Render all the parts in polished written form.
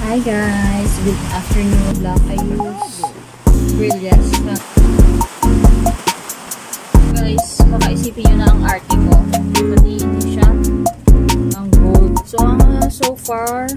Hi guys, good afternoon vlog. I use Brilliance na. Guys, baka isipin nyo na ang arte ko. Pati hindi siya ang gold. So far,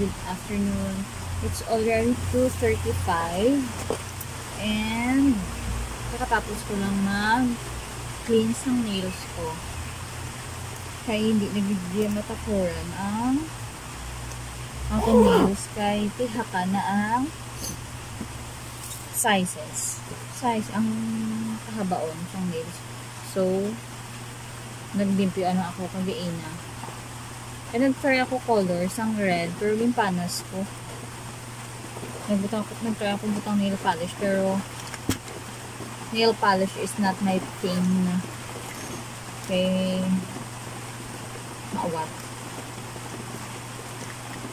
good afternoon. It's already 2:35 and kakatapos ko lang mag-cleanse ng nails ko. Kaya hindi nabigyan matapuran ang aking nails kay tihaka na ang size ang kahabaon ng nails. So nagdimpyo ako kagaina. And nag-try ako colors, ang red, pero yung panas ko. Nag-try ako butang nail polish, pero nail polish is not my thing na. Okay, maawat.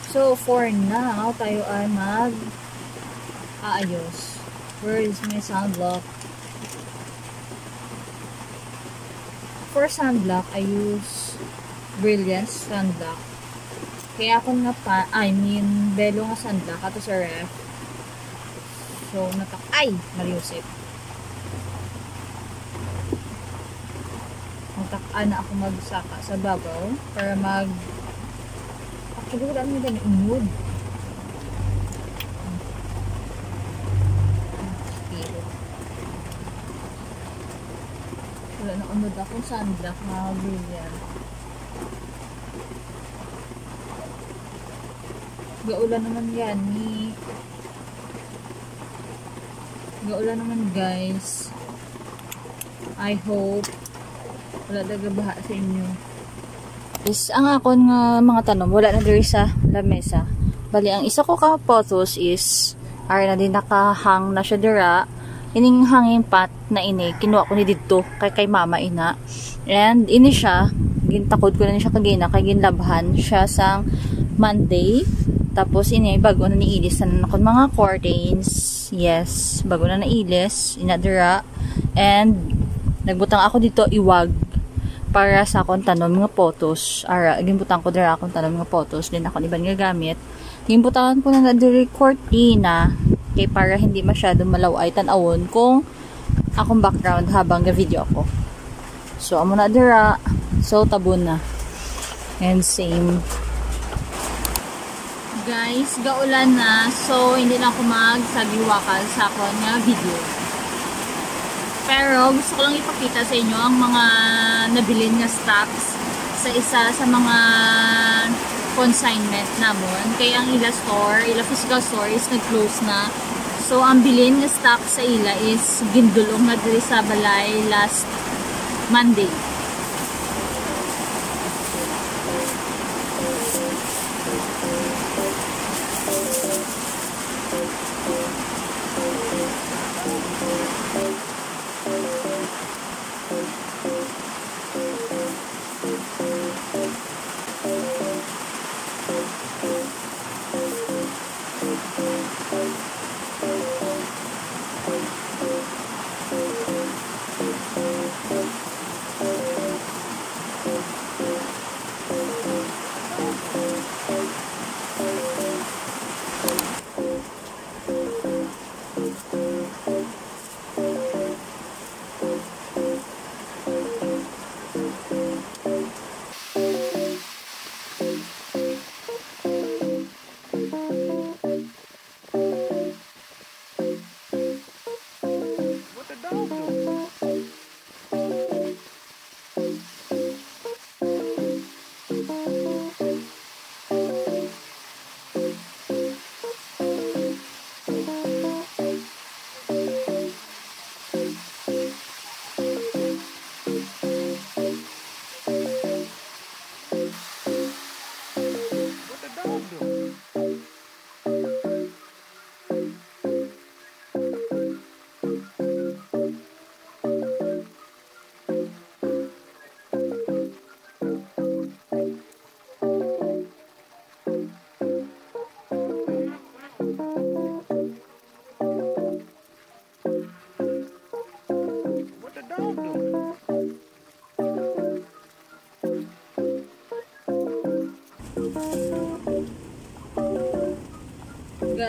So, for now, tayo ay mag-aayos. Where is my sunblock? For sunblock, I use Brilliance sunblock. Kaya ako nga Belo nga sunblock ato sa ref. So, Mariusip. Magtakaan na ako magsaka sa babaw para actually, wala naman din inwood. Wala na unod akong sunblock na Brilliance. Gaulan naman yan Gaulan naman guys. I hope wala nagabaha sa inyo. Ang akon nga mga tanong wala na diri sa lamesa. Bali ang isa ko ka photos is na din nakahang na siya dira. Ining hanging pot na ini kinuha ko ni didto kay mama ina. And ini siya gintakod ko na siya kagina kay ginlabhan siya sang Monday. Tapos ini bago na niilis na nakon mga curtains. Yes, bago na nailis inadira. And nagbutang ako dito iwag para sa akong tanom mga photos. Ginbutang ko dira akong tanom mga photos din ako iban nga gamit. Ginbutangan ko na diri cortina kay para hindi masyado malaway tan-awon kung akong background habang ga video ako. So amo na dira. So tabon na. And same guys, gaulan na. So, hindi na ako magsagiwakal sa akong video. Pero, gusto ko lang ipakita sa inyo ang mga nabilin na stocks sa isa sa mga consignment namon. Kaya ang ila physical store is nag-close na. So, ang bilin na stock sa ila is gindulong na diri sa balay last Monday.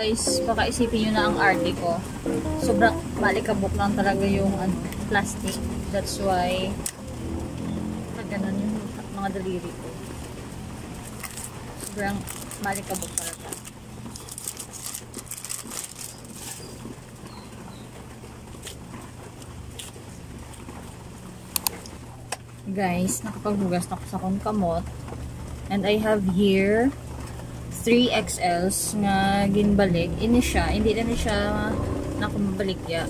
guys, baka isipin nyo na ang arte ko. Sobrang malikabok lang talaga yung plastic. That's why ganun yung mga daliri ko. Sobrang malikabok talaga. Guys, nakapaghugas na ako sa akong kamot. And I have here 3 XLs nga ginbalik. Ini siya, hindi na siya nakabalikya.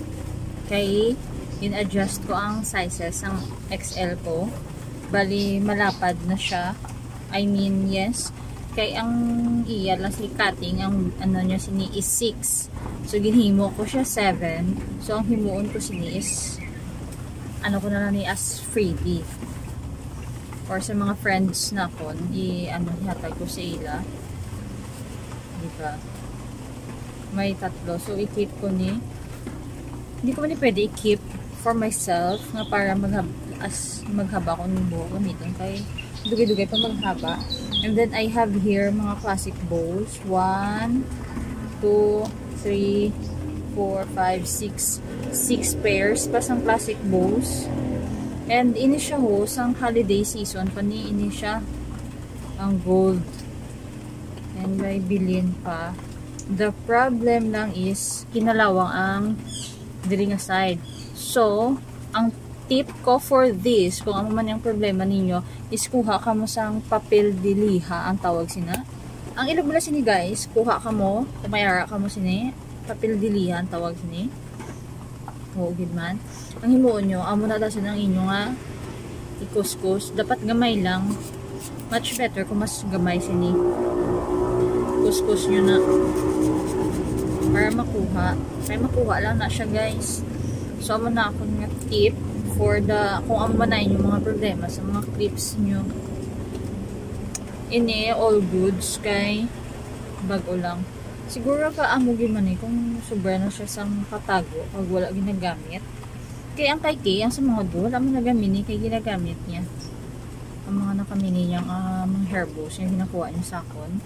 Kay in-adjust ko ang sizes ng XL ko. Bali, malapad na siya. I mean, yes. Kay ang iya lang si cutting, ang ano niya sini is 6. So, ginhimo ko siya 7. So, ang himuon ko sini is ano ko na lang ni as freebie. Or sa mga friends na ko, ihatag ko sa ila. Diba? May 3. So, i-keep ko ni. Hindi ko man pwede i-keep for myself nga para maghaba ko ng buhok gamitin kay dugay-dugay pa maghaba. And then I have here mga classic bows. 1, 2, 3, 4, 5, 6 pairs pa sang classic bows. And ini siya ho sang holiday season pa ni ini siya ang gold. And may bilin pa. The problem lang is kinalawang ang diri nga side. So, ang tip ko for this, kung ano man yung problema ninyo, is kuha ka mo sang papel de liha, ang tawag sina. Ang ilog mo na sini guys, kuha ka mo, mayara ka mo sini, papel de liha, ang tawag sini. Oo, good man. Ang himuon nyo, amo na tasin ang inyo nga ikuskus. Dapat gamay lang. Much better kung mas gamay sini. Kuskus nyo na. Para makuha. Kaya makuha lang na siya guys. So, amo na ako nga tip for the, kung amo na yung mga problema sa mga clips nyo. Ini, all goods kay bago lang. Siguro ka amo man kung sobra na siya sang katago pag wala ginagamit. Kaya ang kay Kay, ang sa mga do, wala mo nagamit kay ginagamit niya. Ang mga nakamini niyang mga hairbos yung ginakuha niya sa akon.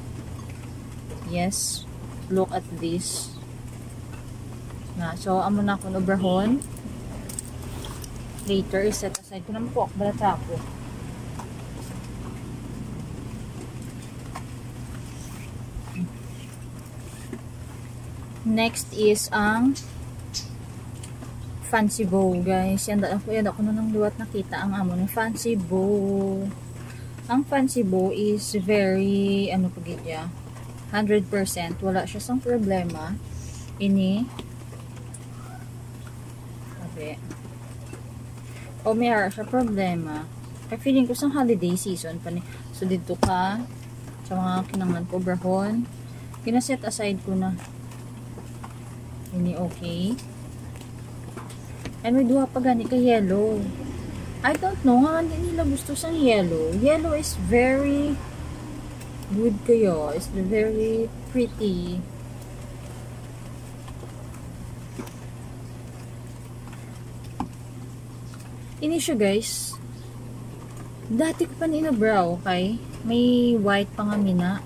Yes, look at this. So, amo na akong obrahon. Later, set aside ko naman po. Balata ko. Next is ang fancy bow, guys. Yan ako na nang luwat nakita ang amo ng fancy bow. Ang fancy bow is very, ano po gitya, 100%. Wala siya sang problema. Ini. Okay. O may siya problema. Kaya feeling ko sang holiday season pa ni. So, dito ka sa mga kinangan ko, brahon. Kinaset aside ko na. Ini okay. And may duha pa gani ka yellow. I don't know nga hindi nila gusto sang yellow. Yellow is very good kayo. It's very pretty. Ini siya guys. Dati ko pa brow okay? May white pa nga mina.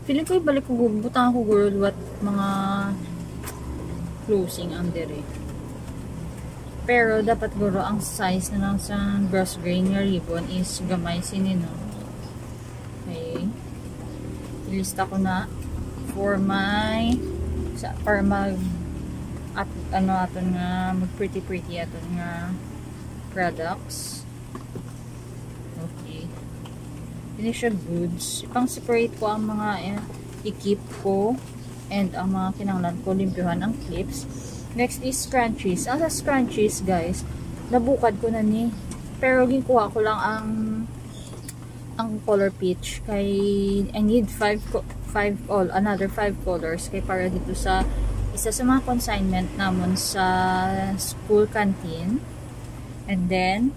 Feeling ko ibalik ko butang ko girl what mga closing under eh. Pero dapat guro ang size na lang sa brush grain nga ribbon is gamay sinino. Okay. Ilista ko na for my para mag aton nga mag pretty aton nga products. Okay. Ini siya goods. Ipang separate ko ang mga i-keep ko and ang mga kinanglan ko limpyuhan ang clips. Next is scrunchies. Ang sa scrunchies guys, nabukad ko na ni. Pero ginkuha ko lang ang color peach kay I need another 5 colors kay para dito sa isa sa mga consignment namon sa school canteen. And then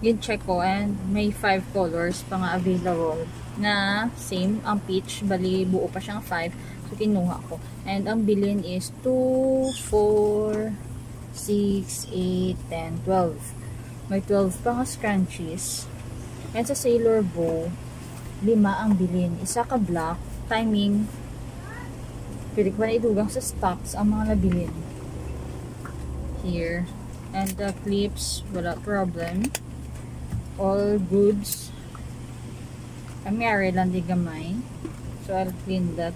gin-check ko and may 5 colors pa nga available na same ang peach, bali buo pa siyang 5. So, kinuha ko. And ang bilin is 2, 4, 6, 8, 10, 12. May 12 pa nga scrunchies. And sa Sailor Bow, 5 ang bilin. Isa ka black, timing. Pwede ko na idugang sa stocks ang mga nabilin. Here. And the clips, wala problem. All goods. Kamiyari lang di gamay. So, I'll clean that.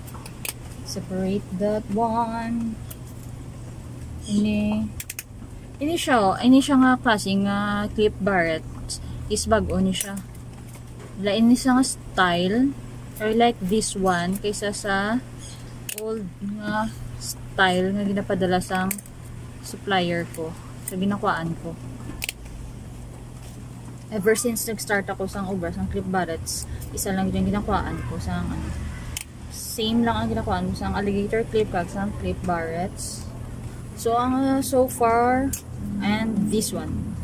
Separate that one. Ini siya nga klaseng clip barret. Is bago ni siya. Lain ni siya nga style. I like this one kaysa sa old nga style nga ginapadala sa supplier ko. Sa ginakuan ko. Ever since nag-start ako sa obra, sa clip barrets, isa lang yung ginakuan ko sa same lang ang ginakuan ko sa alligator clip kag sa clip barrets. So, so far, and this one.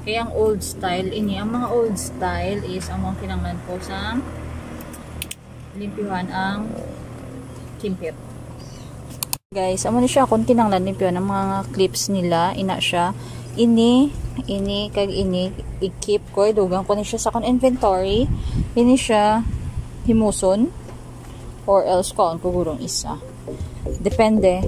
Kaya ang old style, ang mga old style is ang mga kinanglan ko sa limpyuhan ang kimpit. Guys, amo ni siya kung kinanglan limpyuhan ang mga clips nila, ina siya. Ini i-keep ko, idugang ko ni siya sa kon inventory. Ini siya himuson or else kaon ko gurong isa. Depende.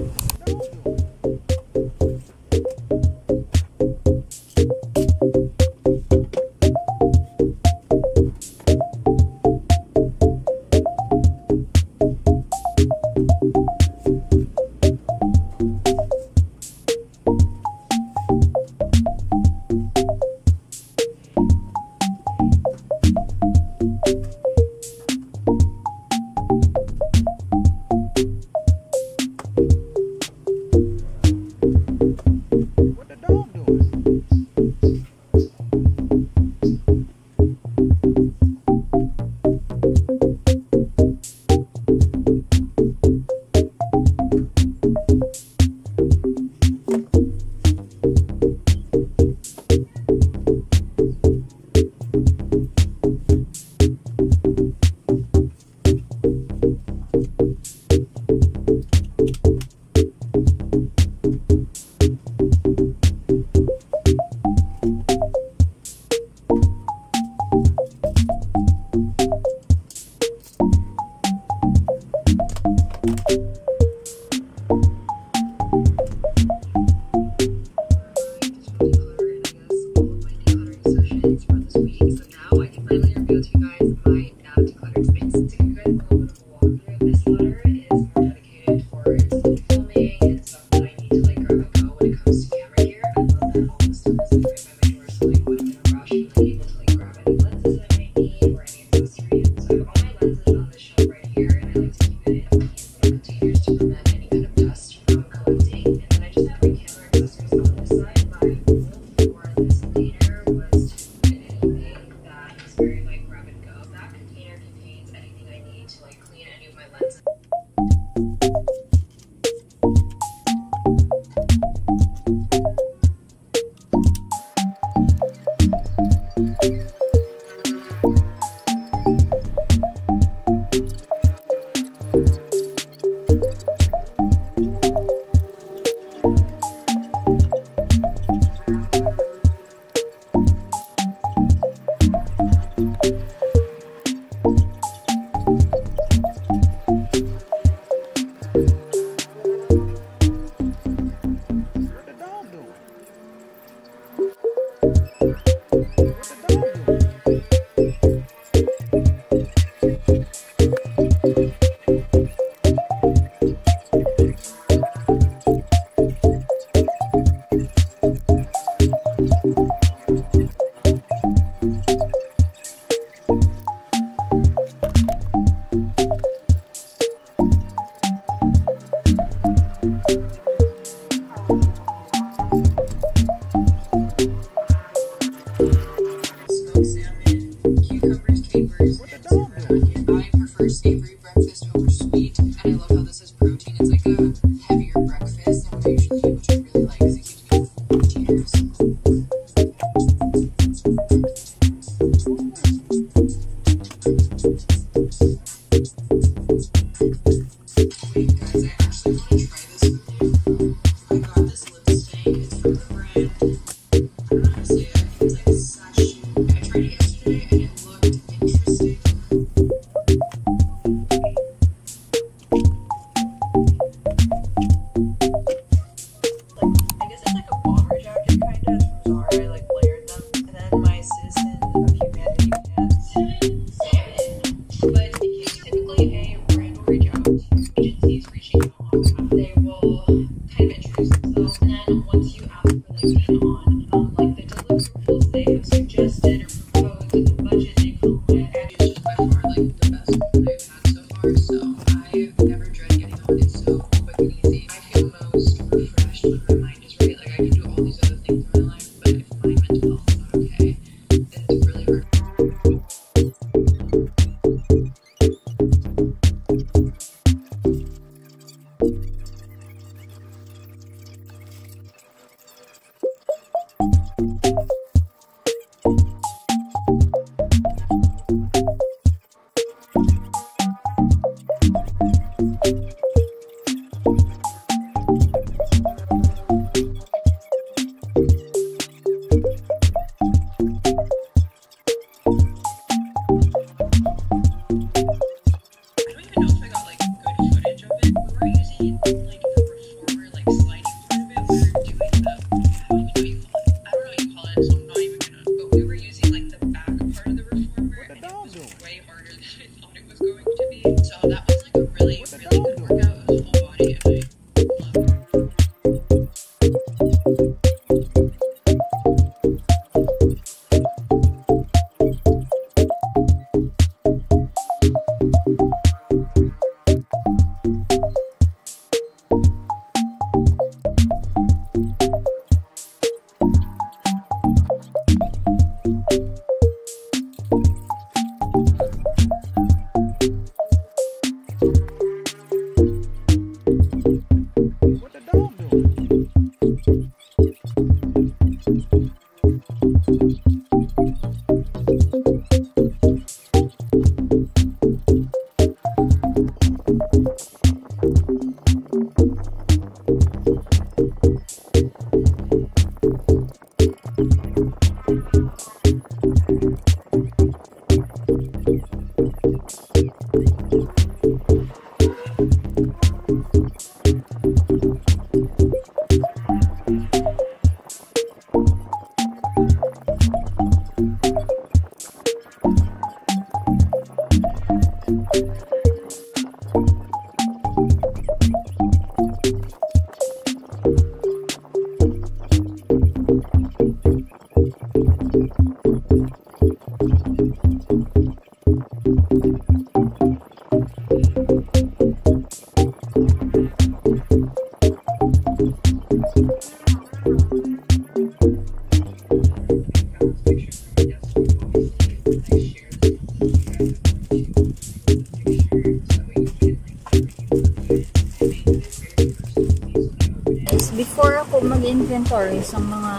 Before ako mag-inventory sa mga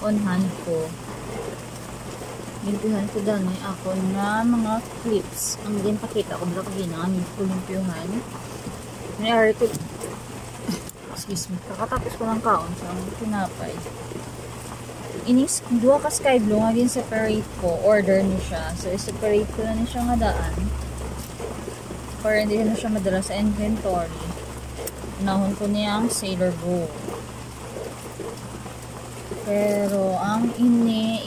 on-hand ko, limpihan ko dami ako na mga clips. Ang din pakita ko dito kagina, limpihan. Nangyari ko, excuse me, kakatapos ko ng kaon sa tinapay. Inis, duha ka sky blue, nga din separate ko, order niyo siya. So, separate ko na niya siya nga daan. Para hindi na siya madala sa inventory. Nahon ko niya ang Sailor Bow. Pero, ang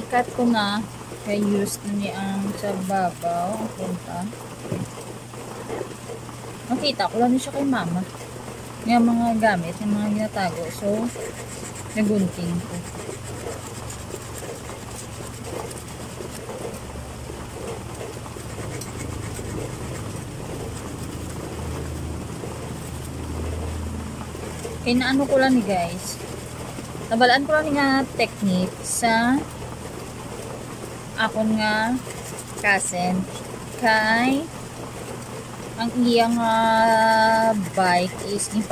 ikat ko na, kaya use na niya ang sa babaw. Ang punta. Nakita ko lang siya kay mama. Yung mga gamit, yung mga ginatago. So, nagunting ko. Inaano ko lang ni guys. Nabalaan ko lang nga technique sa akon nga cousin kay ang iyang bike is yung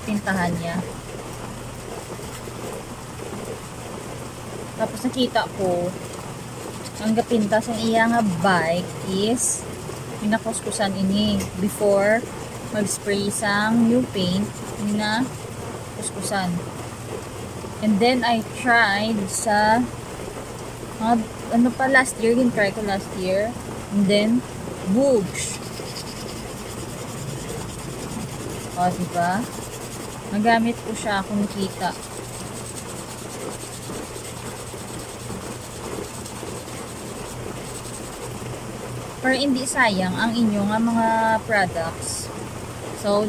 pintahan niya. Tapos nakita ko ang gapinta sa iyang bike is pinakuskusan ini before mag-spray sang new paint na kuskusan. And then I tried sa ano pa last year, try ko last year. And then boogs. O, diba? Nagamit ko siya kung kita. Pero hindi sayang ang inyong mga products. So,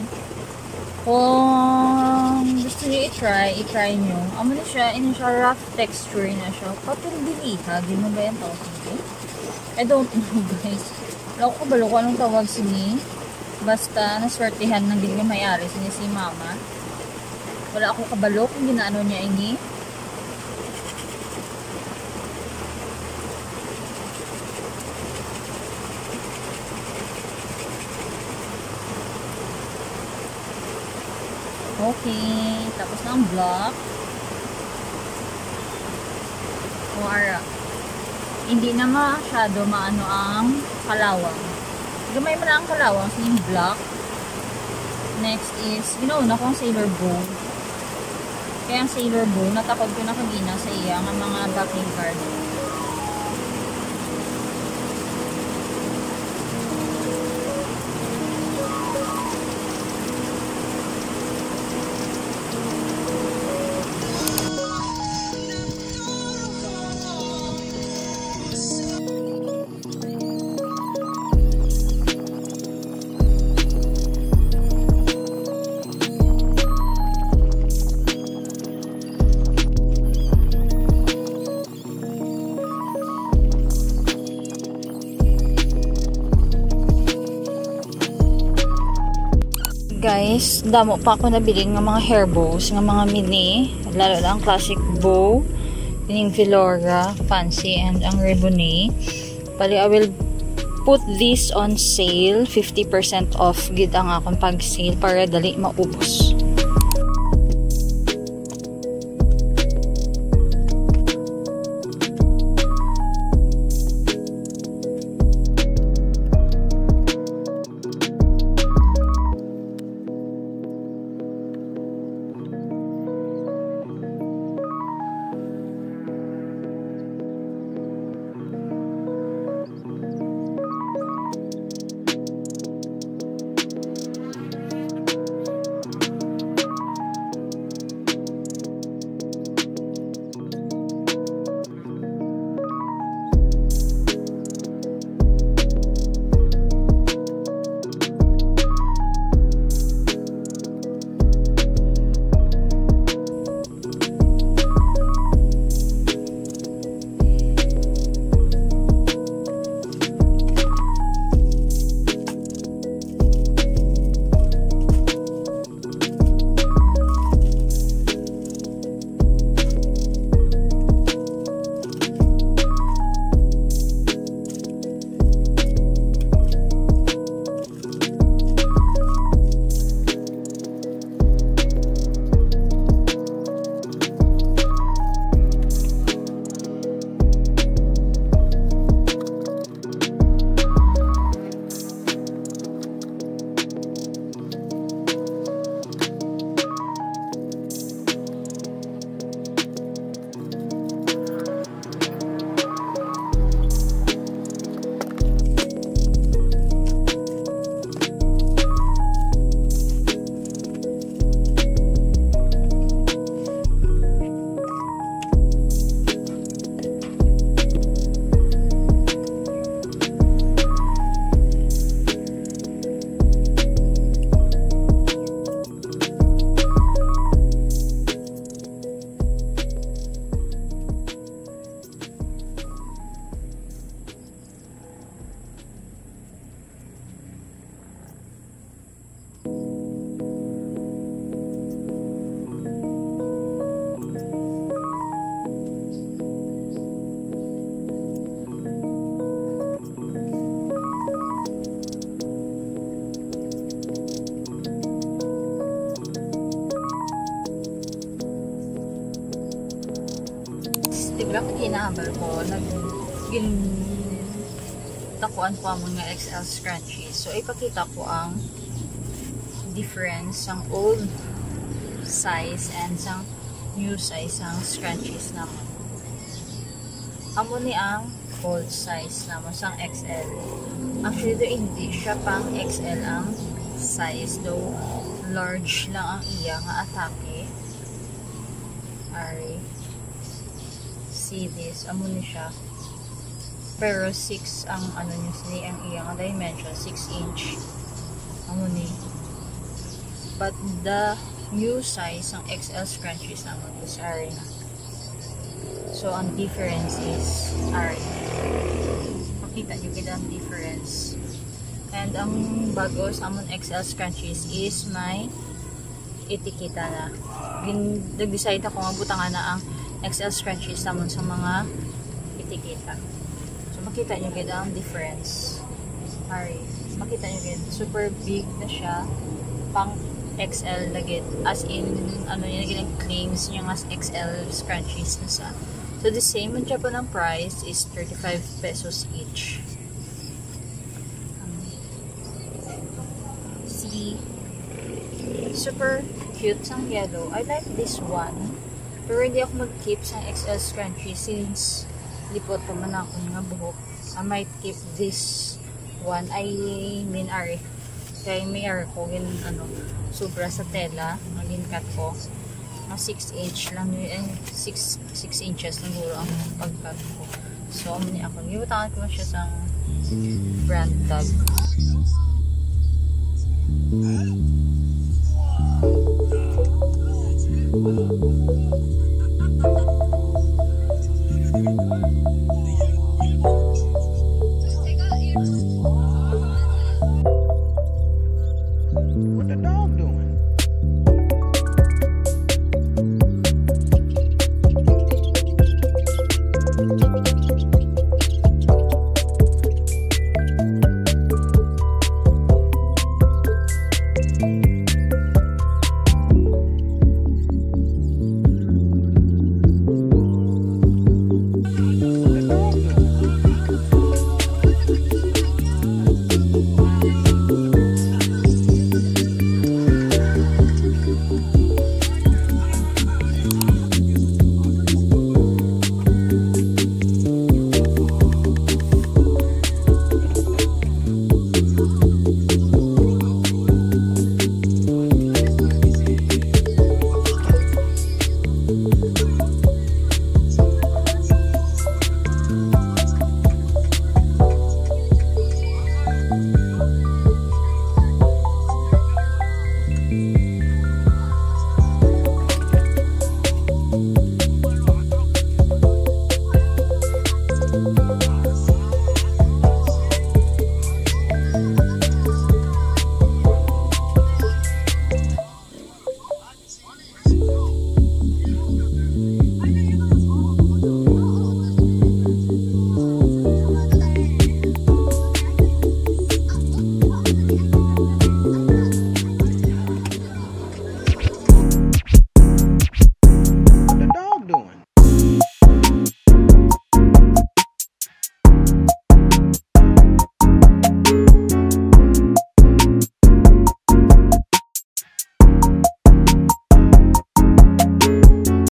kung gusto gusto niyo i-try nyo. Amo na siya, rough texture na siya. Papel diliha, di mo ba yan tawag hindi? I don't know guys. Wala ko kabalo ko anong tawag sini. Basta naswertihan ng gili may-ari sini si mama. Wala ako kabalo kung ginaano niya ini. Okay, tapos na ang block. Wara. Hindi na masyado maano ang kalawang. Gamay mo na ang kalawang sa yung block. Next is, ginauna ko ang sailor bow. Kaya ang sailor bow, natakod ko na kagina sa iya ang mga backing card. Guys, damo pa ako nabili ng mga hair bows, ng mga mini, lalo lang classic bow, yung Filora, fancy, and ang Rebone. Pali, I will put this on sale, 50% off gid ang akong pag-sale para dali maubos. Diba kinahambal ko, takuan ko ang mga XL scrunchies. So, ipakita ko ang difference ang old size and sang new size ang scrunchies naman. Amo ni ang old size naman sang XL. Actually, do hindi siya pang XL ang size. Though, large lang ang iya nga atake. Ari. See this, amo ni siya. Pero 6 ang ano niya sini ang iyang dimension, 6 inch. Amo ni. But the new size ng XL scrunchies naman is ari na. So, ang difference is ari. Makita nyo kita ang difference. And ang bago sa among XL scrunchies is may etiketa na. Nag-decide ako nga butangan na ang XL scrunchies naman sa mga etiketa. So, makita nyo kita ang difference. Ari. Makita nyo kita. Super big na siya. Pang XL lagit. As in, ano yun, naging claims niya as XL scrunchies na sa. So, the same ang Japan ang price is 35 pesos each. See? Super cute sang yellow. I like this one. Pero hindi ako mag-keep sang XL scrunchie since lipot pa man ako nga buhok. I might keep this one. I mean, ari. Kaya may ari ko, sobra sa tela, maging cut ko. 6 inch lang yun, 6 inches lang guro ang pag-cut ko. So, ako, gibutangan ko siya sa brand tag. What the dog doing?